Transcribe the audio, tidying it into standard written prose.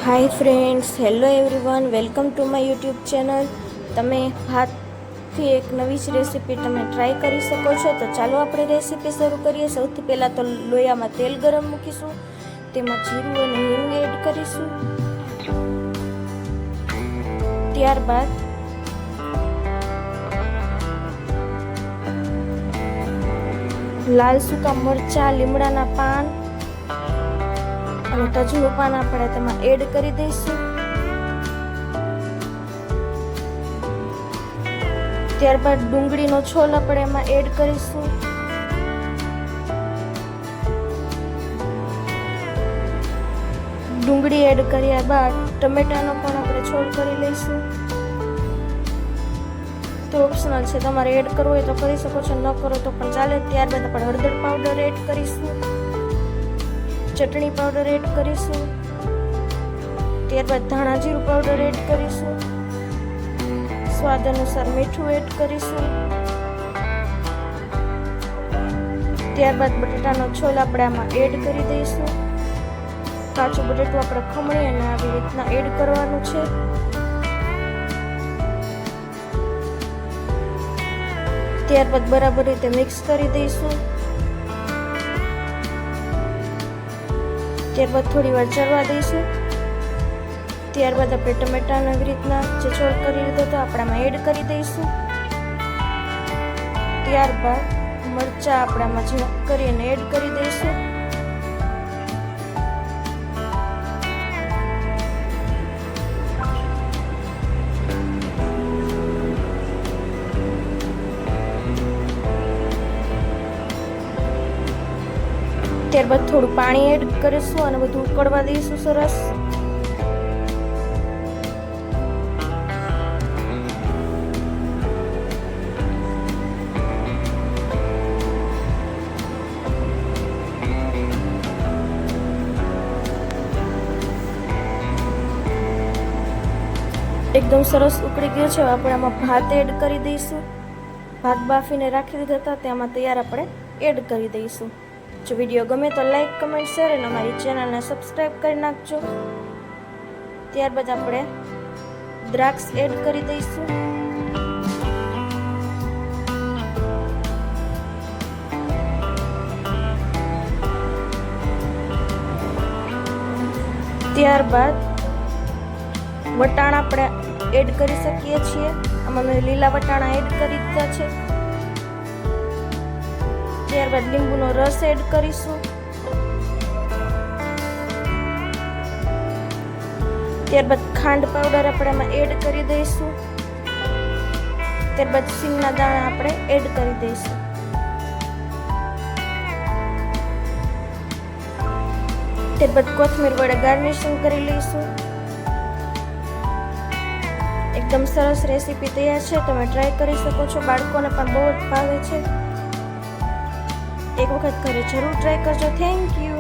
Hi friends, hello everyone, welcome to my YouTube channel. તમે ભાતથી એક નવી જ રેસીપી તમે ટ્રાય કરી શકો છો. તો ચાલો આપણે રેસીપી શરૂ કરીએ. સૌથી પહેલાં તો લોયામાં તેલ ગરમ મૂકીશું, તેમાં જીરું અને હિંગ એડ કરીશું. ત્યારબાદ લાલ સૂકા મરચાં, લીમડાના પાન અને તજનું પાન આપણે તેમાં એડ કરી દઈશું. ત્યારબાદ ડુંગળીનો છોલ આપણે એમાં એડ કરીશું. ડુંગળી એડ કર્યા બાદ ટમેટાનો પણ આપણે છોલ કરી લઈશું. તો ઓપ્શનલ છે, તમારે એડ કરવો હોય તો કરી શકો છો, ન કરો તો પણ ચાલે. ત્યારબાદ આપણે હળદર પાવડર એડ કરીશું, ચટણી પાવડર એડ કરીશું. ત્યારબાદ ધાણા જીરું પાવડર એડ કરીશું. સ્વાદ અનુસાર મીઠું એડ કરીશું. ત્યારબાદ બટાટાનો છોલ આપણે આમાં એડ કરી દઈશું. કાચું બટેટું આપણે ખમણી અને આવી રીતના એડ કરવાનું છે. ત્યારબાદ બરાબર રીતે મિક્સ કરી દઈશું. ત્યારબાદ થોડી વાર ચડવા દઈશું. ત્યારબાદ આપણે ટમેટાને એવી રીતના જે છોલ કરી લીધો તો આપણે આમાં એડ કરી દઈશું. ત્યારબાદ મરચાં આપણે આમાં ઝીણા કરીને એડ કરી દઈશું. ત્યારબાદ થોડું પાણી એડ કરીશું અને બધું ઉકળવા દઈશું સરસ. એકદમ સરસ ઉકળી ગયો છે. આપણે આમાં ભાત એડ કરી દઈશું. ભાત બાફીને રાખી દીધા હતા તેમાં તૈયાર આપણે એડ કરી દઈશું. જો વિડીયો ગમે તો લાઈક, કમેન્ટ, શેર અને અમારી ચેનલને સબસ્ક્રાઈબ કરી નાખજો. ત્યારબાદ આપણે દ્રાક્ષ એડ કરી દઈશું. ત્યારબાદ વટાણા આપણે એડ કરી શકીએ છીએ. આમાં મેં લીલા વટાણા એડ કરી દીધા છે. ત્યારબાદ લીંબુનો રસ એડ કરીશું. ત્યારબાદ ખાંડ પાવડર આપણે એમાં એડ કરી દઈશું. ત્યારબાદ સિંગના દાણા આપણે એડ કરી દઈશું. ત્યારબાદ કોથમીર વડે ગાર્નિશિંગ કરી લઈશું. એકદમ સરસ રેસીપી તૈયાર છે. તમે ટ્રાય કરી શકો છો. બાળકોને પણ બહુ જ ભાવે છે. એક વખત ઘરે જરૂર ટ્રાય કરજો. Thank you.